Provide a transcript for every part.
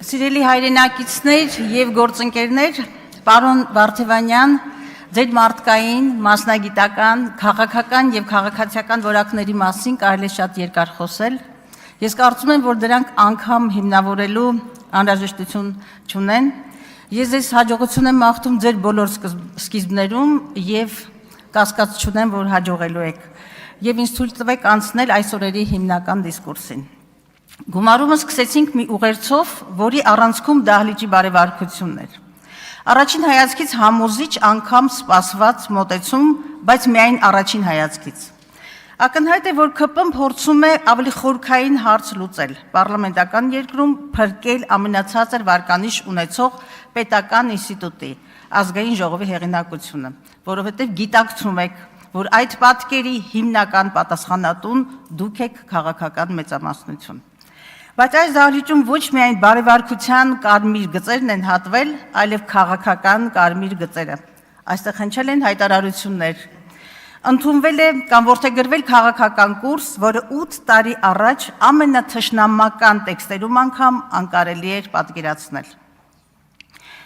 Սիրելի հայրենակիցներ եւ գործընկերներ, պարոն Վարդևանյան, ձեր մարդկային, մասնագիտական, քաղաքական եւ քաղաքացիական որակների մասին կարելի է շատ երկար խոսել։ Ես կարծում եմ, որ դրանք անգամ հիմնավորելու անհրաժեշտություն չունեն։ Ես ձեզ հաջողություն եմ մաղթում ձեր բոլոր սկիզբներում եւ կասկած չունեմ, որ հաջողելու եք։ Եվ ինձ թույլ տվեք անցնել այս օրերի հիմնական դիսկուրսին։ Գումարումը սկսեցինք մի ուղերձով, որի առանցքում դահլիճի բարեվարկությունն էր։ Առաջին հայացքից համոզիչ անգամ սպասված մոտեցում, բայց միայն առաջին հայացքից։ Ակնհայտ է, որ ԿՊ-ն փորձում է ավելի խորքային հարց լուծել, պարլամենտական երկրում փրկել ամենացածր վարկանիշ ունեցող պետական ինստիտուտի, ազգային ժողովի հեղինակությունը, որովհետև գիտակցում եք, որ այդ պատկերի հիմնական պատասխանատուն դուք եք քաղաքական մեծամասնություն։ Բայց այս դահլիճում ոչ միայն բարեվարկության կարմիր գծերն են հատվել, այլև քաղաքական կարմիր գծերը։ Այստեղ հնչել են հայտարարություններ։ Ընդունվել է կամ որդեգրվել քաղաքական կուրս, որը 8 տարի առաջ ամենաթշնամական տեքստերում անգամ անկարելի էր պատկերացնել։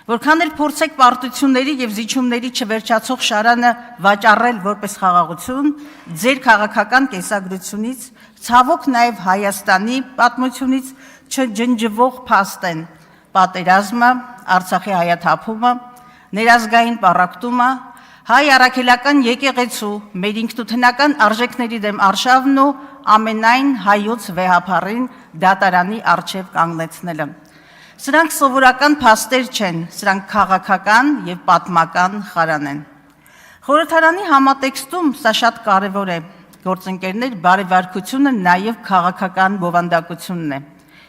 Որքան էլ փորձեք պարտությունների եւ զիջումների չվերջացող շարանը վաճառել որպես խաղաղություն, ձեր քաղաքական կենսագրությունից, ցավոք նաեւ Հայաստանի պատմությունից չջնջվող փաստ են պատերազմը, Արցախի հայաթափումը, ներազգային պառակտումը, հայ առաքելական եկեղեցու, մեր ինքնութենական արժեքների դեմ արշավն ու ամենայն հայոց վեհապարին դատարանի առջև կանգնեցնելը։ Սրանք սովորական փաստեր չեն, սրանք քաղաքական եւ պատմական խարան են։ Խորհրդարանի համատեքստում սա շատ կարեւոր է, գործընկերներ, բարեվարկությունը նաեւ քաղաքական բովանդակությունն է։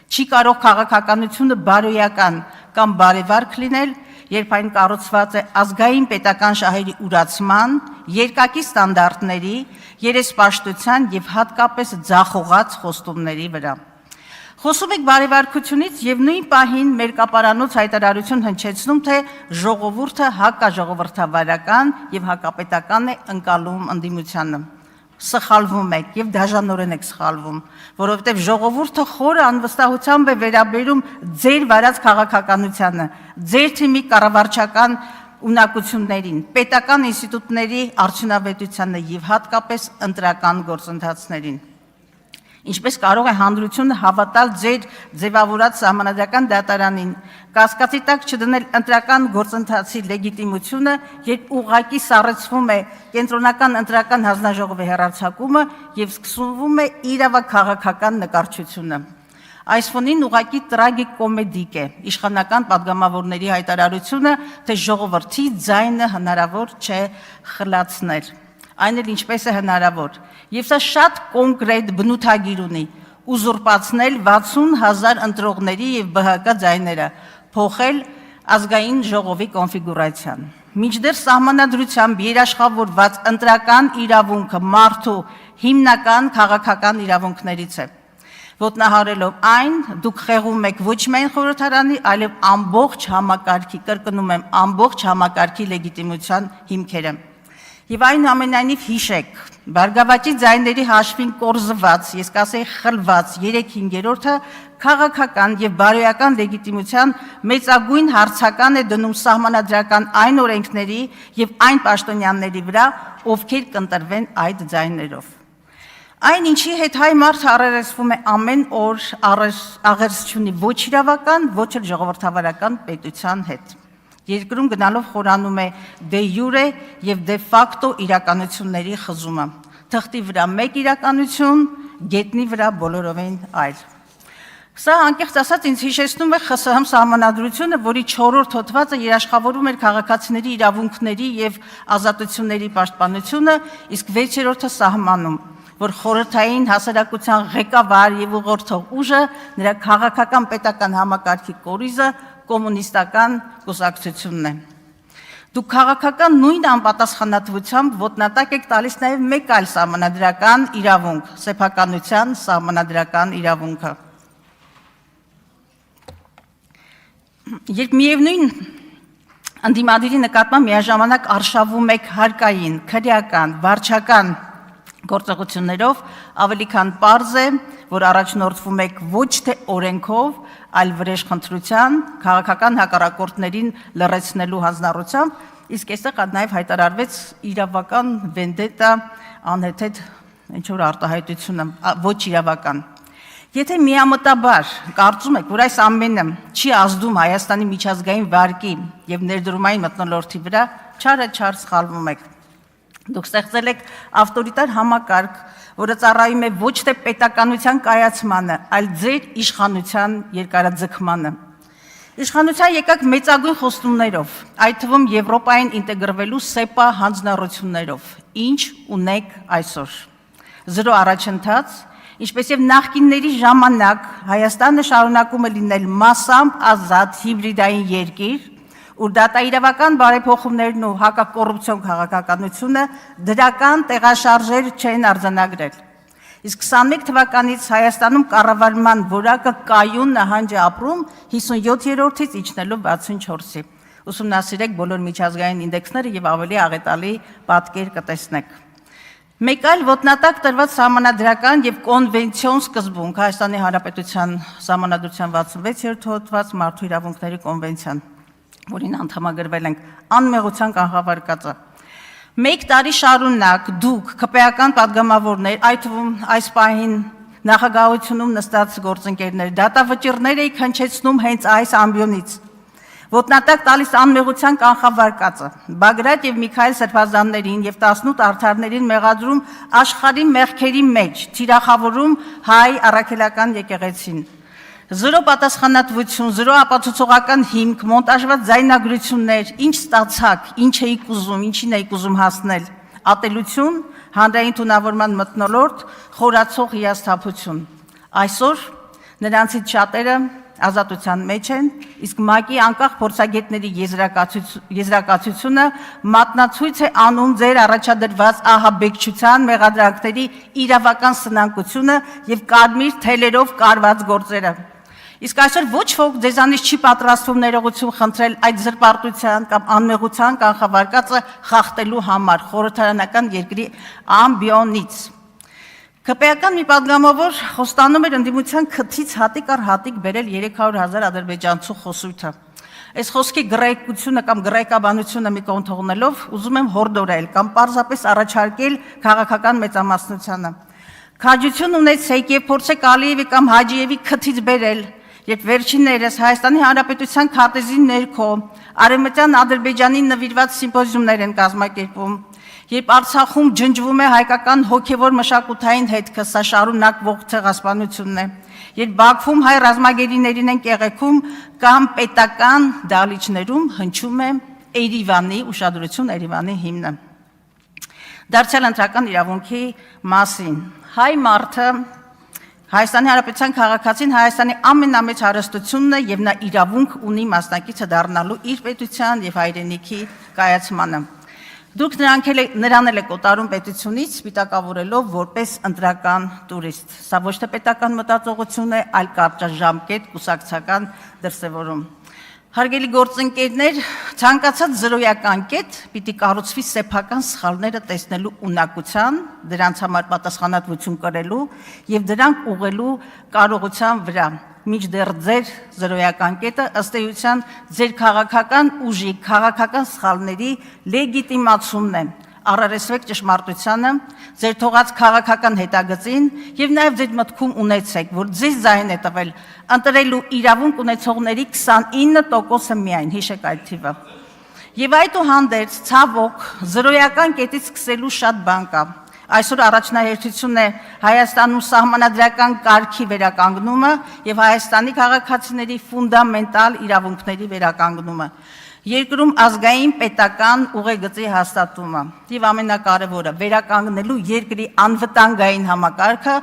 Չի կարող քաղաքականությունը բարոյական կամ բարեվարք լինել, երբ այն կառուցված է ազգային պետական շահերի ուրացման, երկակի ստանդարտների, երեսպաշտության եւ հատկապես ձախողած խոստումների վրա։ Խոսում եք բարեվարկությունից եւ նույն պահին մեր կապարանոց հայտարարություն հնչեցնում, թե ժողովուրդը հակաժողովրդավարական եւ հակապետական է ընկալում ընդդիմությանը։ Սխալվում եք եւ դաժանորեն եք սխալվում, որովհետեւ ժողովուրդը խորը անվստահությամբ է վերաբերում ձեր վարած քաղաքականությանը, ձեր թիմի կառավարչական ունակություններին, պետական ինստիտուտների արդյունավետությանը եւ հատկապես ընտրական գործընթացներին։ Ինչպես կարող է հանրությունը հավատալ ձեր ձևավորած սահմանադրական դատարանին, կասկածի տակ չդնել ընտրական գործընթացի լեգիտիմությունը, երբ ուղղակի սառեցվում է կենտրոնական ընտրական հանձնաժողովի հեռարձակումը եւ սկսվում է իրավաքաղաքական նկարչությունը։ Այս ֆոնին ուղղակի տրագիկ կոմեդիկ է իշխանական падգամավորների հայտարարությունը, թե ժողովրդի ձայնը հնարավոր չէ խլացնել։ Այն էլ ինչպես է հնարավոր։ Եվ սա շատ կոնկրետ բնութագիր ունի՝ ուզուրպացնել 60,000 ընտրողների եւ ԲՀԿ ձայները, փոխել ազգային ժողովի կոնֆիգուրացիան։ Մինչդեռ սահմանադրությամբ երաշխավորված ընտրական իրավունքը մարդու հիմնական քաղաքական իրավունքներից է։ Ոտնահարելով այն, դուք խեղում եք ոչ միայն խորհրդարանի, այլև ամբողջ համակարգի, կրկնում եմ, ամբողջ համակարգի լեգիտիմության հիմքերը։ Եվ այնուամենայնիվ հիշեք, Բարգավաճի ձայների հաշվին կորզված, ես կասեի խլված 3/5-ը քաղաքական եւ բարոյական լեգիտիմության մեծագույն հարցական է դնում սահմանադրական այն օրենքների եւ այն պաշտոնյաների վրա, ովքեր կընտրվեն այդ ձայներով։ Այն ինչի հետ հայ մարդը առերեսվում է ամեն օր, աղերս չունի ոչ իրավական, ոչ էլ ժողովրդավարական պետության հետ։ Երկրում գնալով խորանում է դե յուրե եւ դե ֆակտո իրականությունների խզումը։ Թղթի վրա մեկ իրականություն, գետնի վրա բոլորովին այլ։ Սա անկեղծ ասած ինձ հիշեցնում է ԽՍՀՄ սահմանադրությունը, որի 4-րդ հոդվածը երաշխավորում էր քաղաքացիների իրավունքների եւ ազատությունների պաշտպանությունը, իսկ 6-րդը սահմանում, որ խորհրդային հասարակության ղեկավար եւ ուղղորդող ուժը նրա քաղաքական պետական համակարգի կորիզը կոմունիստական կուսակցությունն է։ Դուք քաղաքական նույն անպատասխանատվությամբ ոտնատակ եք տալիս նաև մեկ այլ սահմանադրական իրավունք՝ սեփականության սահմանադրական իրավունքը։ Երբ միևնույն ընդդիմադիրի նկատմամբ միաժամանակ արշավում եք հարկային, քրեական, վարչական գործողություններով, ավելի քան պարզ է, որ առաջնորդվում եք ոչ թե օրենքով, այլ վրեժխնդրության, քաղաքական հակառակորդներին լռեցնելու հանձնառությամբ, իսկ այստեղ նաև հայտարարվեց իրավական վենդետա անհեթեթ ինչ-որ արտահայտությունը, ոչ իրավական։ Եթե միամտաբար կարծում եք, որ այս ամենը չի ազդում Հայաստանի միջազգային վարկի եւ ներդրումային մթնոլորտի վրա, չար սխալվում եք։ Դուք ստեղծել եք ավտորիտար համակարգ, որը ծառայում է ոչ թե պետականության կայացմանը, այլ ձեր իշխանության երկարաձգմանը։ Իշխանության եկաք մեծագույն խոստումներով, այդ թվում Եվրոպային ինտեգրվելու ՍԵՊԱ հանձնառություններով, ինչ ունեք այսօր։ Զրո առաջընթաց, ինչպես եւ նախկինների ժամանակ Հայաստանը շարունակում է լինել մասամբ ազատ հիբրիդային երկիր, ուր դատաիրավական բարեփոխումներն ու հակակոռուպցիոն քաղաքականությունը դրական տեղաշարժեր չեն արձանագրել։ Իսկ 21 թվականից Հայաստանում կառավարման որակը կայուն նահանջ է ապրում 57-ից իջնելով 64-ի։ Ուսումնասիրեք բոլոր միջազգային ինդեքսները եւ ավելի աղետալի պատկեր կտեսնեք։ Մեկ այլ ոտնատակ տրված սահմանադրական եւ կոնվենցիոն սկզբունք Հայաստանի Հանրապետության Սահմանադրության 66-րդ հոդված Մարդու իրավունքների կոնվենցիան, որին անդամագրվել ենք, անմեղության կանխավարկած է։ Մեկ տարի շարունակ դուք ԿՊ-ական падգամավորներ, այդ թվում այս պահին նախագահությունում նստած գործընկերներ, դատավճիռներ եք հնչեցնում հենց այս ամբիոնից։ Ոտնատակ տալիս անմեղության կանխավարկածը, Բագրատ եւ Միքայել Սրբազաններին եւ 18 արդարներին մեղադրում աշխարհի մեղքերի մեջ, թիրախավորում հայ առաքելական եկեղեցին։ Զրո պատասխանատվություն, զրո ապացուցողական հիմք, մոնտաժված ձայնագրություններ, ինչ ստացաք, ինչ էիք ուզում, ինչին էիք ուզում հասնել, ատելություն, հանրային թունավորման մթնոլորտ, խորացող հիասթափություն։ Այսօր նրանցից շատերը ազատության մեջ են, իսկ ՄԱԿ-ի անկախ փորձագետների եզրակացությունը մատնացույց է անում ձեր առաջադրված ահաբեկչության մեղադրանքների իրավական սնանկությունը եւ կարմիր թելերով կարված գործերը։ Իսկ այսօր ոչ ոք ձեզանից չի պատրաստվում ներողություն խնդրել այդ զրպարտության կամ անմեղության կանխավարկածը խախտելու համար խորհրդարանական երկրի ամբիոնից։ ԿՊ-ական մի падգամավոր խոստանում էր ընդդիմության քթից հատիկ առ հատիկ բերել 300,000 ադրբեջանցու խոսույթը։ Այս խոսքի գրայկությունը կամ գրայկաբանությունը մի կողմ թողնելով ուզում եմ հորդորել կամ պարզապես առաջարկել քաղաքական մեծամասնությանը։ Քաջություն ունեցեք եւ փորձեք Ալիևի կամ Հաջիևի քթից բերել, երբ վերջիններս Հայաստանի Հանրապետության քարտեզի ներքո Արևմտյան Ադրբեջանին նվիրված սիմպոզիումներ են կազմակերպում, երբ Արցախում ջնջվում է հայկական հոգևոր մշակութային հետքը, սա շարունակվող ցեղասպանությունն է, երբ Բաքվում հայ ռազմագերիներին են կեղեքում կամ պետական դահլիճներում հնչում է Երևանի ուշադրություն Երևանի հիմնը։ Դարձյալ ընտրական իրավունքի մասին հայ մարդը Հայաստանի Հանրապետության քաղաքացին Հայաստանի ամենամեծ հարստությունն է եւ նա իրավունք ունի մասնակիցը դառնալու իր պետության եւ հայրենիքի կայացմանը։ Դուք նրան էլ եք օտարում պետությունից, սպիտակավորելով որպես ընտրական տուրիստ։ Սա ոչ թե պետական մտածողություն է, այլ կարճաժամկետ կուսակցական դրսևորում։ Հարգելի գործընկերներ, ցանկացած զրոյական կետ պիտի կառուցվի սեփական սխալները տեսնելու ունակության, դրանց համար պատասխանատվություն կրելու եւ դրանք ուղղելու կարողության վրա։ Մինչդեռ ձեր զրոյական կետը ըստ էության ձեր քաղաքական ուժի, քաղաքական սխալների լեգիտիմացումն է։ Առերեսվեք ճշմարտությանը, ձեր թողած քաղաքական հետագծին եւ նաեւ ձեր մտքում ունեցեք, որ ձեզ ձայն է տվել ընտրելու իրավունք ունեցողների 29%-ը միայն, հիշեք այդ թիվը։ Եվ այդուհանդերձ, ցավոք, զրոյական կետից սկսելու շատ բան կա։ Այսօր առաջնահերթությունն է Հայաստանում սահմանադրական կարգի վերականգնումը եւ Հայաստանի քաղաքացիների ֆունդամենտալ իրավունքների վերականգնումը։ Երկրում ազգային պետական ուղեգծի հաստատումը եւ ամենակարևորը վերականգնելու երկրի անվտանգային համակարգը,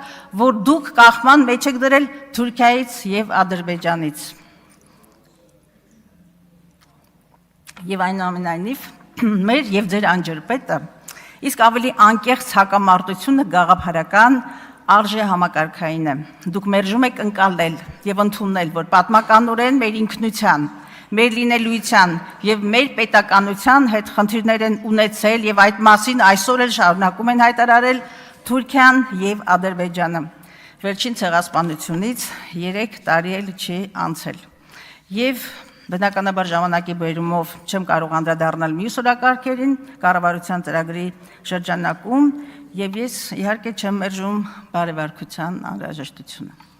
որ դուք կախման մեջ եք դրել Թուրքիայից եւ Ադրբեջանից։ Եվ այնուամենայնիվ մեր եւ ձեր անջրպետը իսկ ավելի անկեղծ հակամարտությունը գաղափարական արժե համակարգային է։ Դուք մերժում եք ընկալել եւ ընդունել, որ պատմականորեն մեր ինքնության, մեր լինելույթյան եւ մեր պետականության հետ խնդիրներ են ունեցել եւ այդ մասին այսօր էլ շարունակում են հայտարարել Թուրքիան եւ Ադրբեջանը։ վերջին ցեղասպանությունից 3 տարի էլ չի անցել։ Եվ բնականաբար ժամանակի բերումով չեմ կարող անդրադառնալ մյուս օրակարգերին կառավարության ծրագրի շրջանակում, եւ ես իհարկե չեմ մերժում բարեվարկության անհրաժեշտությունը։